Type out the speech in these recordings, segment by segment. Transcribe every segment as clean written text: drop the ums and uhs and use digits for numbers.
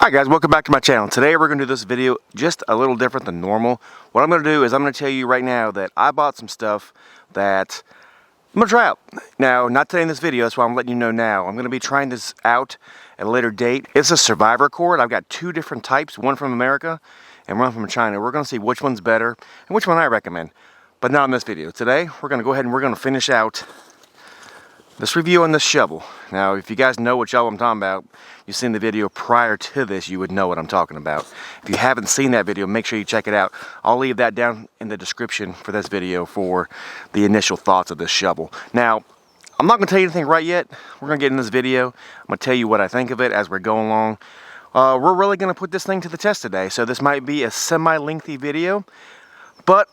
Hi guys, welcome back to my channel. Today we're going to do this video just a little different than normal. What I'm going to do is I'm going to tell you right now that I bought some stuff that I'm going to try out. Now, not today in this video, that's why I'm letting you know now. I'm going to be trying this out at a later date. It's a Survivor cord. I've got two different types, one from America and one from China. We're going to see which one's better and which one I recommend, but not in this video. Today, we're going to go ahead and we're going to finish out this review on this shovel. Now, if you guys know what shovel I'm talking about, you've seen the video prior to this, you would know what I'm talking about. If you haven't seen that video, make sure you check it out. I'll leave that down in the description for this video for the initial thoughts of this shovel. Now, I'm not going to tell you anything right yet. We're going to get in this video. I'm going to tell you what I think of it as we're going along. We're really going to put this thing to the test today, so this might be a semi-lengthy video, but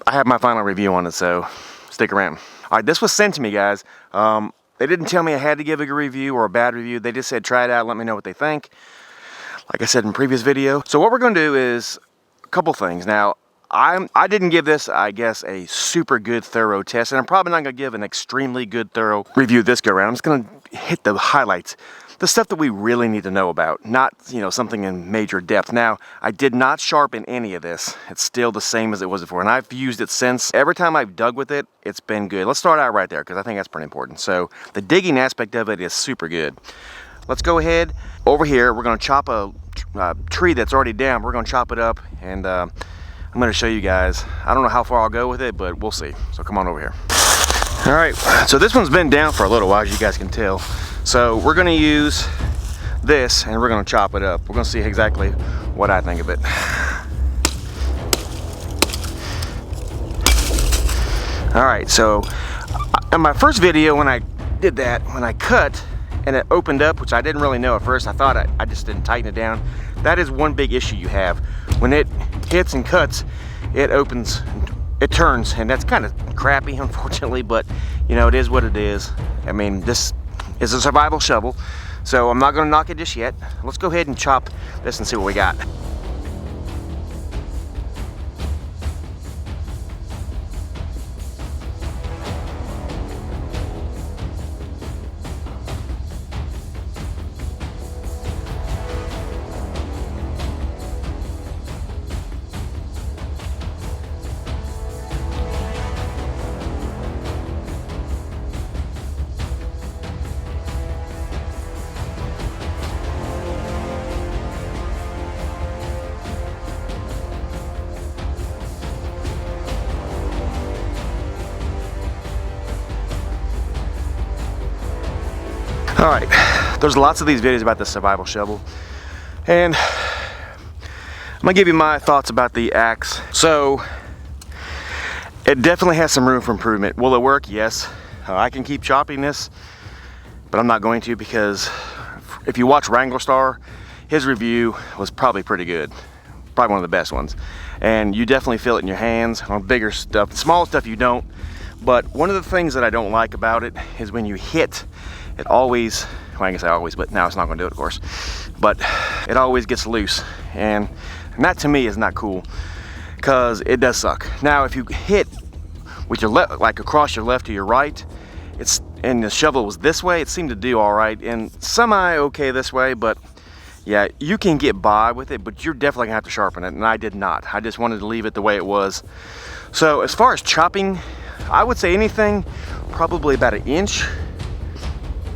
I have my final review on it, so stick around. All right, this was sent to me, guys. They didn't tell me I had to give a good review or a bad review. They just said try it out, let me know what they think. Like I said in the previous video. So what we're going to do is a couple things. Now, I didn't give this, I guess, a super good thorough test, and I'm probably not going to give an extremely good thorough review this go around. I'm just going to hit the highlights, the stuff that we really need to know about, not, you know, something in major depth. Now, I did not sharpen any of this. It's still the same as it was before, and I've used it since. Every time I've dug with it, it's been good. Let's start out right there, because I think that's pretty important. So the digging aspect of it is super good. Let's go ahead. Over here, we're going to chop a tree that's already down. We're going to chop it up, and I'm going to show you guys. I don't know how far I'll go with it, but we'll see. So come on over here. All right, so this one's been down for a little while, as you guys can tell. So we're going to use this, and we're going to chop it up. We're going to see exactly what I think of it. All right, so in my first video, when I did that, when I cut and it opened up, which I didn't really know at first, I thought I just didn't tighten it down. That is one big issue you have. When it hits and cuts, it opens, it turns, and that's kind of crappy, unfortunately, but you know, it is what it is. I mean, this is a survival shovel, so I'm not going to knock it just yet. Let's go ahead and chop this and see what we got. All right, there's lots of these videos about the survival shovel, and I'm gonna give you my thoughts about the axe. So it definitely has some room for improvement. Will it work? Yes. I can keep chopping this, but I'm not going to, because if you watch Wrangler Star, his review was probably pretty good, probably one of the best ones, and you definitely feel it in your hands. On bigger stuff, small stuff you don't. But one of the things that I don't like about it is when you hit, it always, well, I guess I always, but now it's not going to do it, of course, but it always gets loose, and that to me is not cool, because it does suck. Now, if you hit with your left, like across your left or your right, it's, and the shovel was this way, it seemed to do all right, and semi okay this way, but yeah, you can get by with it, but you're definitely gonna have to sharpen it, and I did not. I just wanted to leave it the way it was. So as far as chopping, I would say anything probably about 1 inch,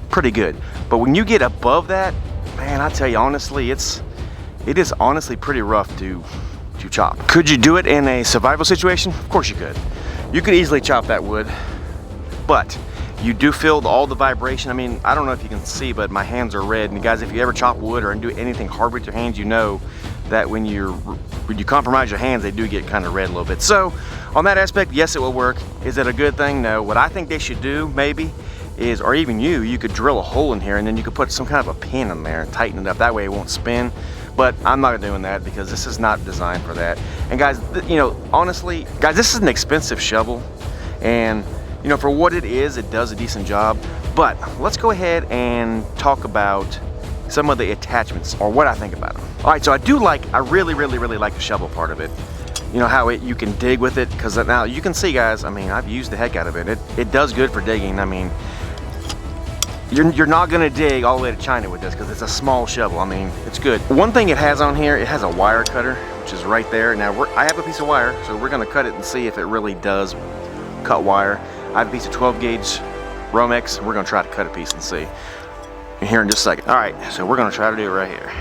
pretty good. But when you get above that, man, I tell you honestly, it is honestly pretty rough to chop. Could you do it in a survival situation? Of course you could. You could easily chop that wood, but you do feel all the vibration. I mean, I don't know if you can see, but my hands are red. And guys, if you ever chop wood or do anything hard with your hands, you know that when you compromise your hands, they do get kind of red a little bit. So on that aspect, yes, it will work. Is it a good thing? No. What I think they should do, maybe, is, or even you could drill a hole in here, and then you could put some kind of a pin in there and tighten it up. That way it won't spin. But I'm not doing that, because this is not designed for that. And guys, you know, honestly, guys, this is an expensive shovel, and you know, for what it is, it does a decent job. But let's go ahead and talk about some of the attachments, or what I think about them. All right, so I really like the shovel part of it. You know how you can dig with it, because now you can see, guys, I mean, I've used the heck out of it. It does good for digging. I mean, you're not gonna dig all the way to China with this because it's a small shovel. I mean, it's good. One thing it has on here, it has a wire cutter, which is right there. Now, I have a piece of wire, so we're gonna cut it and see if it really does cut wire. I have a piece of 12 gauge Romex. We're gonna try to cut a piece and see here in just a second. All right, so we're gonna try to do it right here.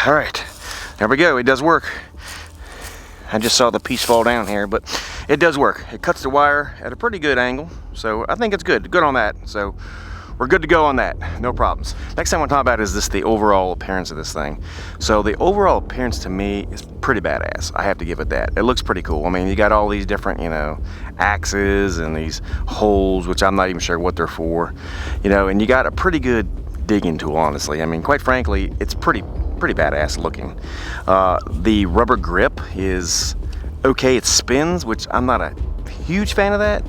All right, there we go. It does work. I just saw the piece fall down here, but it does work. It cuts the wire at a pretty good angle, so I think it's good. Good on that. So we're good to go on that. No problems. Next thing I want to talk about is the overall appearance of this thing. So the overall appearance to me is pretty badass. I have to give it that. It looks pretty cool. I mean, you got all these different, you know, axes and these holes, which I'm not even sure what they're for, you know, and you got a pretty good digging tool, honestly. I mean, quite frankly, it's pretty badass looking. The rubber grip is okay. It spins, which I'm not a huge fan of that,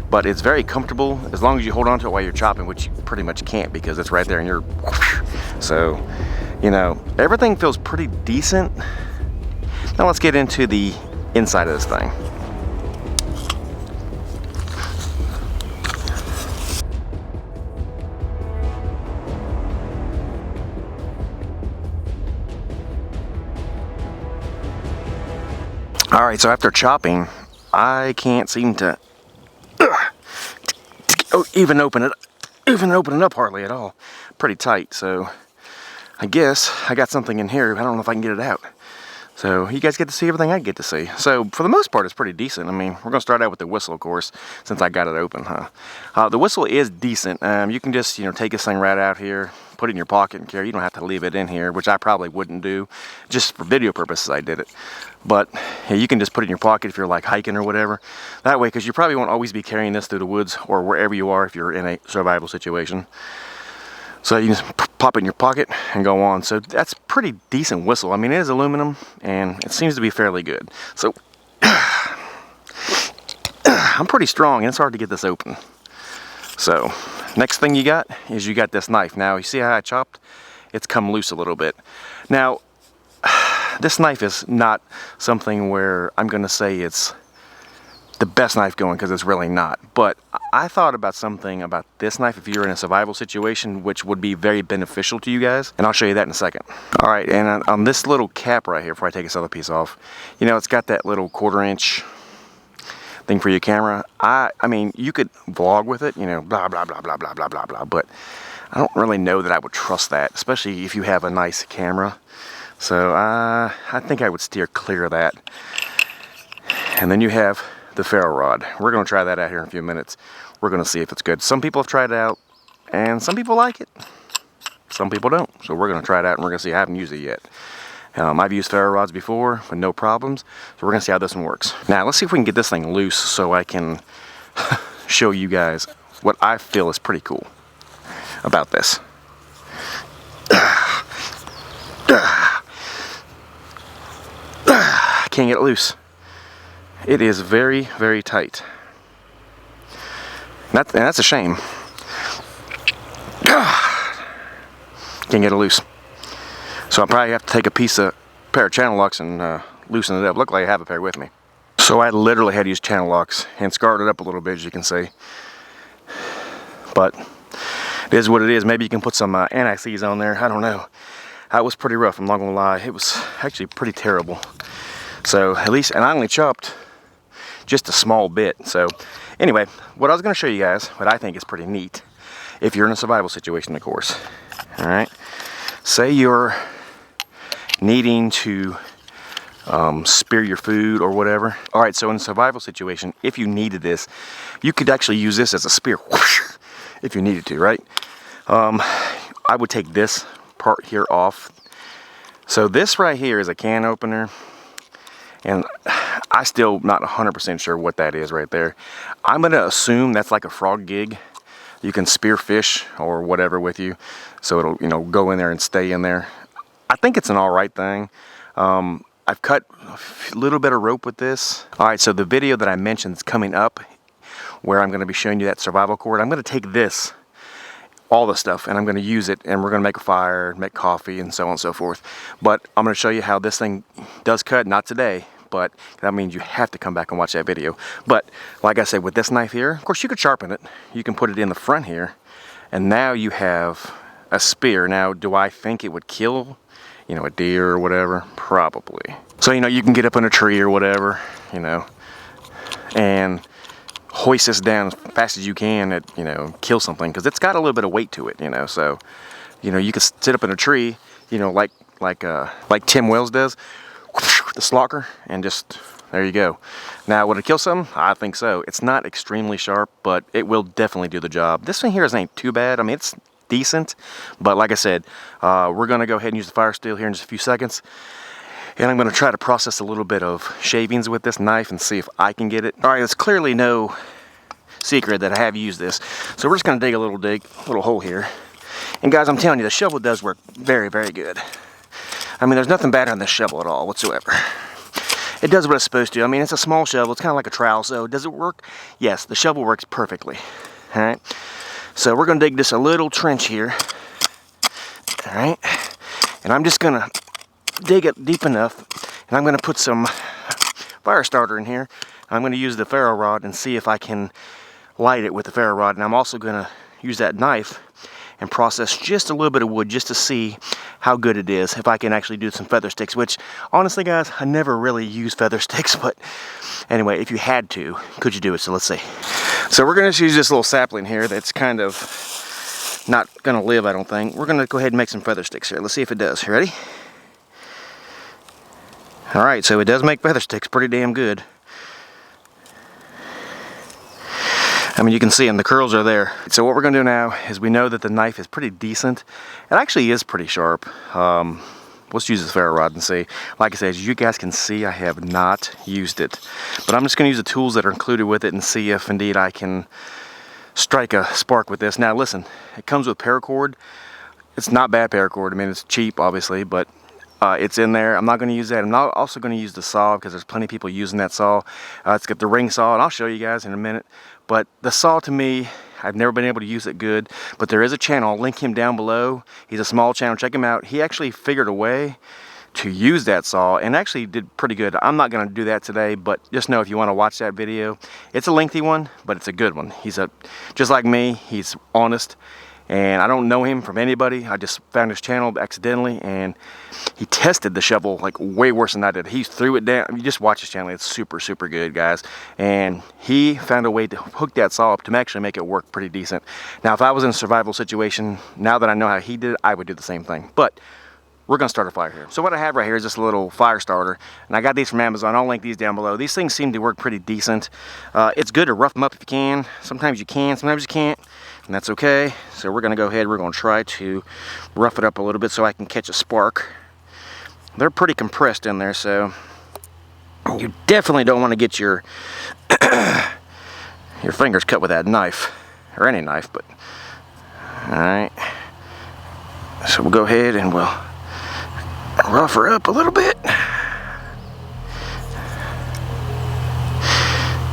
but it's very comfortable as long as you hold on to it while you're chopping, which you pretty much can't because it's right there and you're so, you know, everything feels pretty decent. Now let's get into the inside of this thing. All right, so after chopping, I can't seem to even open it up hardly at all. Pretty tight, so I guess I got something in here. I don't know if I can get it out. So you guys get to see everything I get to see. So for the most part, it's pretty decent. I mean, we're gonna start out with the whistle, of course, since I got it open, huh? The whistle is decent. You can just, you know, take this thing right out here, put it in your pocket and carry. You don't have to leave it in here, which I probably wouldn't do. Just for video purposes, I did it. But yeah, you can just put it in your pocket if you're like hiking or whatever. That way, because you probably won't always be carrying this through the woods or wherever you are if you're in a survival situation. So you can just pop it in your pocket and go on. So that's pretty decent whistle. I mean, it is aluminum and it seems to be fairly good. So I'm pretty strong and it's hard to get this open. So next thing you got is you got this knife. Now you see how I chopped? It's come loose a little bit. Now this knife is not something where I'm gonna say it's the best knife going, because it's really not. But I thought about something about this knife if you're in a survival situation, which would be very beneficial to you guys, and I'll show you that in a second. All right, and on this little cap right here, before I take this other piece off, you know, it's got that little 1/4 inch thing for your camera. I mean, you could vlog with it, you know, blah, blah, blah, blah, blah, blah, blah, blah, but I don't really know that I would trust that, especially if you have a nice camera. So I think I would steer clear of that. And then you have the ferro rod. We're going to try that out here in a few minutes. We're going to see if it's good. Some people have tried it out, and some people like it. Some people don't. So we're going to try it out, and we're going to see. I haven't used it yet. I've used ferro rods before with no problems. So we're going to see how this one works. Now, let's see if we can get this thing loose so I can show you guys what I feel is pretty cool about this. Can't get it loose. It is very, very tight. And that's a shame. Can't get it loose. So I'll probably have to take a pair of channel locks and loosen it up. Luckily I have a pair with me. So I literally had to use channel locks and scarred it up a little bit, as you can see. But it is what it is. Maybe you can put some anti-seize on there. I don't know. That was pretty rough, I'm not gonna lie. It was actually pretty terrible. So at least, and I only chopped just a small bit. So anyway, what I was going to show you guys, what I think is pretty neat, if you're in a survival situation, of course. All right, say you're needing to spear your food or whatever. All right, so in a survival situation, if you needed this, you could actually use this as a spear if you needed to, right? I would take this part here off. So this right here is a can opener. And I still not 100% sure what that is right there. I'm going to assume that's like a frog gig. You can spear fish or whatever with you. So it'll, you know, go in there and stay in there. I think it's an all right thing. I've cut a little bit of rope with this. All right, so the video that I mentioned is coming up where I'm going to be showing you that survival cord. I'm going to take this, all the stuff, and I'm going to use it, and we're going to make a fire, make coffee, and so on and so forth. But I'm going to show you how this thing does cut, not today, but that means you have to come back and watch that video. But like I said, with this knife here, of course you could sharpen it. You can put it in the front here, and now you have a spear. Now, do I think it would kill, you know, a deer or whatever? Probably. So, you know, you can get up in a tree or whatever, you know, and hoist this down as fast as you can at, you know, kill something, because it's got a little bit of weight to it, you know. So, you know, you can sit up in a tree, you know, like Tim Wells does, the Slocker, and just, there you go. Now, would it kill something? I think so. It's not extremely sharp, but it will definitely do the job. This thing here ain't too bad. I mean, it's decent, but like I said, we're gonna go ahead and use the fire steel here in just a few seconds, and I'm gonna try to process a little bit of shavings with this knife and see if I can get it. All right, it's clearly no secret that I have used this, so we're just gonna dig a little hole here. And guys, I'm telling you, the shovel does work very, very good. I mean, there's nothing bad on this shovel at all whatsoever. It does what it's supposed to. I mean, it's a small shovel. It's kind of like a trowel, so does it work? Yes, the shovel works perfectly. All right, so we're gonna dig this a little trench here. All right, and I'm just gonna dig it deep enough, and I'm gonna put some fire starter in here. I'm gonna use the ferro rod and see if I can light it with the ferro rod, and I'm also gonna use that knife and process just a little bit of wood just to see how good it is, if I can actually do some feather sticks, which honestly guys, I never really use feather sticks, but anyway, if you had to, could you do it? So let's see. So we're gonna just use this little sapling here that's kind of not gonna live, I don't think. We're gonna go ahead and make some feather sticks here. Let's see if it does. You ready? All right, so it does make feather sticks pretty damn good. I mean, you can see them, the curls are there. So what we're gonna do now is, we know that the knife is pretty decent. It actually is pretty sharp. Let's use this ferro rod and see. Like I said, as you guys can see, I have not used it. But I'm just gonna use the tools that are included with it and see if indeed I can strike a spark with this. Now listen, it comes with paracord. It's not bad paracord. I mean, it's cheap, obviously, but it's in there. I'm not going to use that. I'm not also going to use the saw, because there's plenty of people using that saw. It's got the ring saw, and I'll show you guys in a minute. But the saw, to me, I've never been able to use it good. But there is a channel. I'll link him down below. He's a small channel. Check him out. He actually figured a way to use that saw and actually did pretty good. I'm not going to do that today, but just know if you want to watch that video, it's a lengthy one, but it's a good one. He's just like me. He's honest. And I don't know him from anybody. I just found his channel accidentally, and he tested the shovel like way worse than I did. He threw it down. You just watch his channel. It's super, super good, guys. And he found a way to hook that saw up to actually make it work pretty decent. Now, if I was in a survival situation, now that I know how he did it, I would do the same thing. But we're gonna start a fire here. So what I have right here is this little fire starter, and I got these from Amazon. I'll link these down below. These things seem to work pretty decent. It's good to rough them up if you can. Sometimes you can, sometimes you can't, and that's okay. So we're gonna go ahead, we're gonna try to rough it up a little bit so I can catch a spark. They're pretty compressed in there, so you definitely don't want to get your your fingers cut with that knife, or any knife, but all right. So we'll go ahead and we'll rough her up a little bit,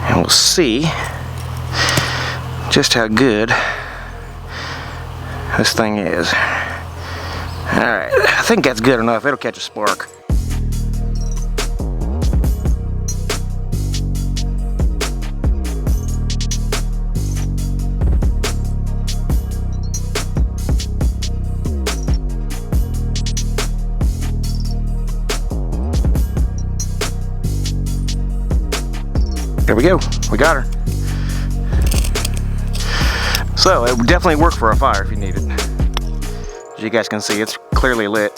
and we'll see just how good this thing is. Alright, I think that's good enough. It'll catch a spark. There we go, we got her. So it would definitely work for a fire if you need it. As you guys can see, it's clearly lit.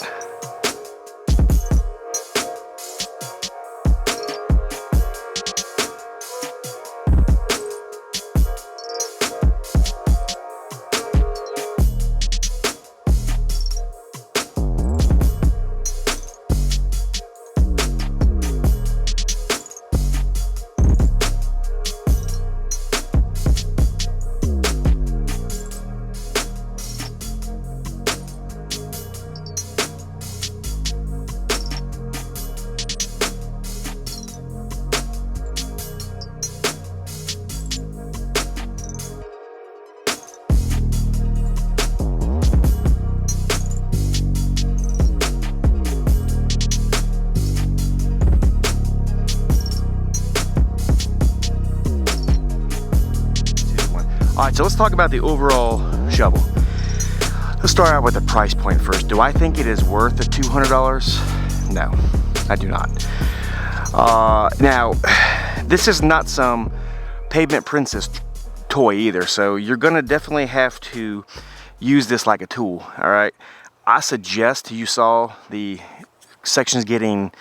right, so let's talk about the overall shovel. Let's start out with the price point first. Do I think it is worth the $200? No, I do not. Now, this is not some pavement princess toy either, so you're gonna definitely have to use this like a tool, all right? I suggest, you saw the sections getting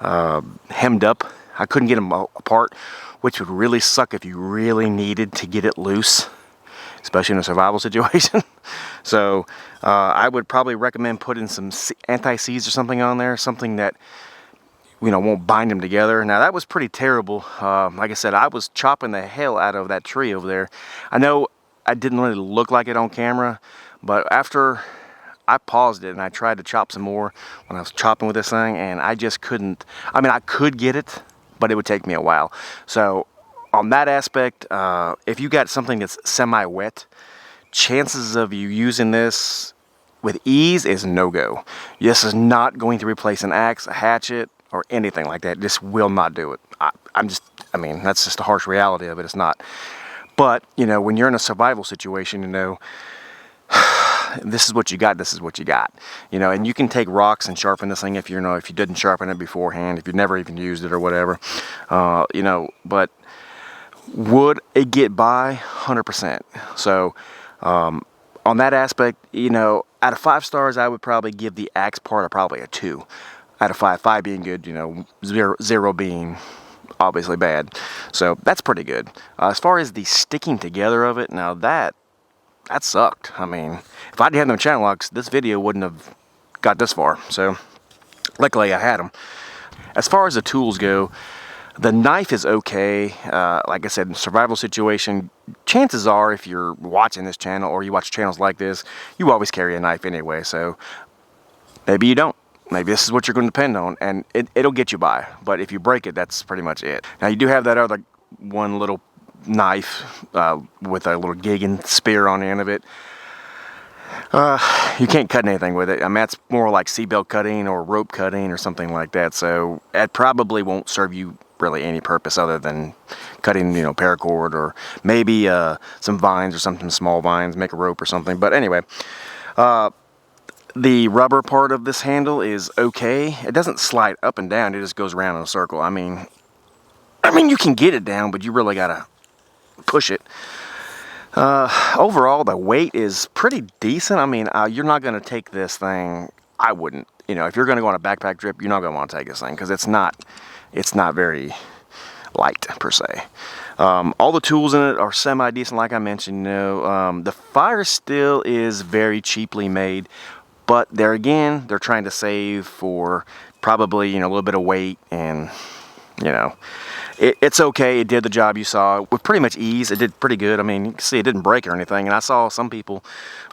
hemmed up. I couldn't get them apart, which would really suck if you really needed to get it loose, especially in a survival situation. So I would probably recommend putting some anti-seize or something on there, something that, you know, won't bind them together. Now that was pretty terrible. Like I said, I was chopping the hell out of that tree over there. I know I didn't really look like it on camera, but after I paused it and I tried to chop some more when I was chopping with this thing, and I just couldn't. I mean, I could get it, but it would take me a while. So on that aspect, if you got something that's semi-wet, chances of you using this with ease is no-go. This is not going to replace an axe, a hatchet, or anything like that. This will not do it. I mean, that's just the harsh reality of it. It's not. But, you know, when you're in a survival situation, you know, this is what you got, this is what you got. You know, and you can take rocks and sharpen this thing if you know, if you didn't sharpen it beforehand, if you never even used it or whatever. You know, but would it get by? 100%. So, on that aspect, you know, out of 5 stars, I would probably give the axe part probably a 2 out of 5. 5 being good, you know, 0 being obviously bad. So that's pretty good. As far as the sticking together of it, now that sucked. I mean, if I didn't have them channel locks, this video wouldn't have got this far. So luckily I had them. As far as the tools go, the knife is okay. Like I said, in a survival situation, chances are if you're watching this channel or you watch channels like this, you always carry a knife anyway. So maybe you don't. Maybe this is what you're going to depend on, and it'll get you by. But if you break it, that's pretty much it. Now you do have that other one little knife with a little gig and spear on the end of it. You can't cut anything with it. I mean, that's more like seatbelt cutting or rope cutting or something like that. So it probably won't serve you really any purpose other than cutting, you know, paracord or maybe some vines or something, small vines, make a rope or something. But anyway, the rubber part of this handle is okay. It doesn't slide up and down. It just goes around in a circle. I mean, you can get it down, but you really gotta push it. Overall, the weight is pretty decent. I mean, you're not gonna take this thing. I wouldn't. You know, if you're gonna go on a backpack trip, you're not gonna want to take this thing because it's not very light per se. All the tools in it are semi-decent, like I mentioned. You know, the fire still is very cheaply made. But there again, they're trying to save for probably, you know, a little bit of weight, and, you know, it's okay. It did the job you saw with pretty much ease. It did pretty good. I mean, you can see it didn't break or anything. And I saw some people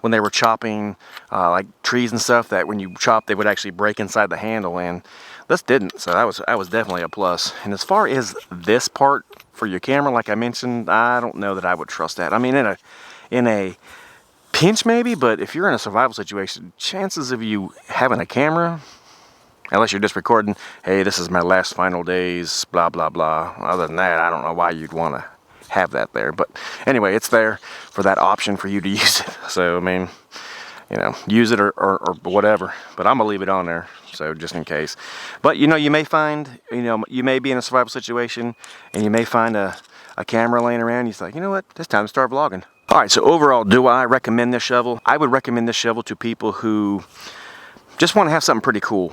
when they were chopping like trees and stuff, that when you chop, they would actually break inside the handle, and this didn't. So that was definitely a plus. And as far as this part for your camera, like I mentioned, I don't know that I would trust that. I mean, in a pinch maybe, but if you're in a survival situation, chances of you having a camera, unless you're just recording, hey, this is my last final days, blah blah blah, other than that, I don't know why you'd want to have that there. But anyway, it's there for that option for you to use it. So I mean, you know, use it or whatever, but I'm gonna leave it on there, so just in case. But you know, you may find, you know, you may be in a survival situation and you may find a camera laying around. You're like, you know what, it's time to start vlogging. All right, so overall, do I recommend this shovel? I would recommend this shovel to people who just want to have something pretty cool.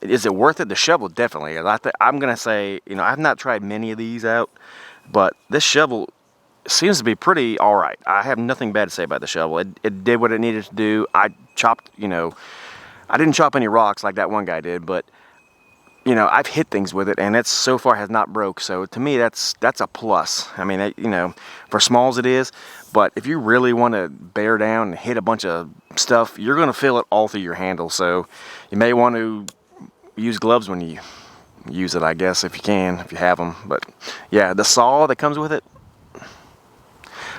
Is it worth it? The shovel definitely is. I'm going to say, you know, I've not tried many of these out, but this shovel seems to be pretty all right. I have nothing bad to say about the shovel. It did what it needed to do. I chopped, you know, I didn't chop any rocks like that one guy did, but you know, I've hit things with it, and it's so far has not broke. So to me, that's a plus. I mean, you know, for smalls it is, but if you really want to bear down and hit a bunch of stuff, you're going to feel it all through your handle. So you may want to use gloves when you use it, I guess, if you can, if you have them. But yeah, the saw that comes with it,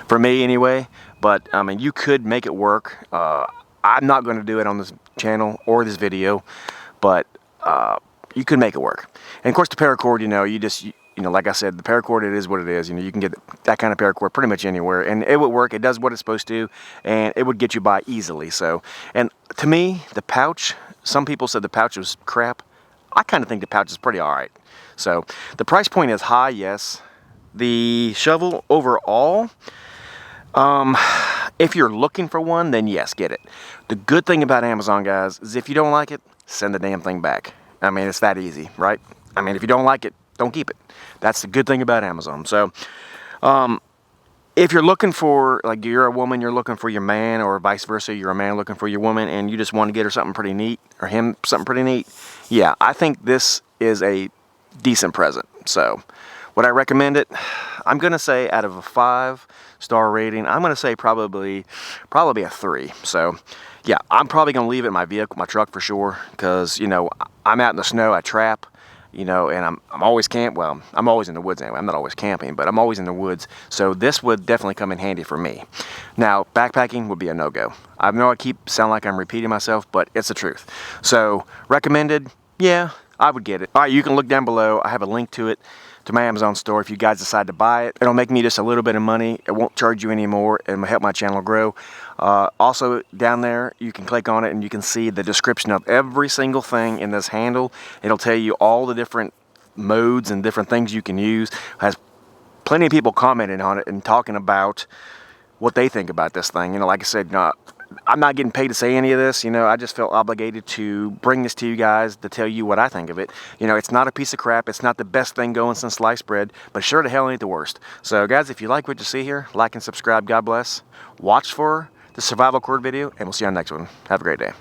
for me anyway. But I mean, you could make it work. I'm not going to do it on this channel or this video, but you could make it work. And of course the paracord, you know, you just you know, like I said, the paracord, it is what it is. You know, you can get that kind of paracord pretty much anywhere, and it would work. It does what it's supposed to, and it would get you by easily. So, and to me, the pouch, some people said the pouch was crap. I kind of think the pouch is pretty all right. So the price point is high, yes. The shovel overall, if you're looking for one, then yes, get it. The good thing about Amazon, guys, is if you don't like it, send the damn thing back. I mean, it's that easy, right? I mean, if you don't like it, don't keep it. That's the good thing about Amazon. So, if you're looking for, like, you're a woman, you're looking for your man, or vice versa, you're a man looking for your woman, and you just want to get her something pretty neat, or him something pretty neat, yeah, I think this is a decent present. So, would I recommend it? I'm going to say out of a 5-star rating, I'm going to say probably a 3. So, yeah, I'm probably going to leave it in my vehicle, my truck for sure, because, you know, I'm out in the snow, I trap, you know, and I'm always well, I'm always in the woods anyway. I'm not always camping, but I'm always in the woods. So this would definitely come in handy for me. Now, backpacking would be a no-go. I know I keep sound like I'm repeating myself, but it's the truth. So, recommended? Yeah, I would get it. All right, you can look down below. I have a link to it, to my Amazon store. If you guys decide to buy it, it'll make me just a little bit of money. It won't charge you any more. It'll help my channel grow. Also, down there, you can click on it and you can see the description of every single thing in this handle. It'll tell you all the different modes and different things you can use. Has plenty of people commenting on it and talking about what they think about this thing. You know, like I said, I'm not getting paid to say any of this. You know, I just felt obligated to bring this to you guys to tell you what I think of it. You know, it's not a piece of crap. It's not the best thing going since sliced bread, but sure to hell ain't the worst. So, guys, if you like what you see here, like and subscribe. God bless. Watch for the survival cord video, and we'll see you on the next one. Have a great day.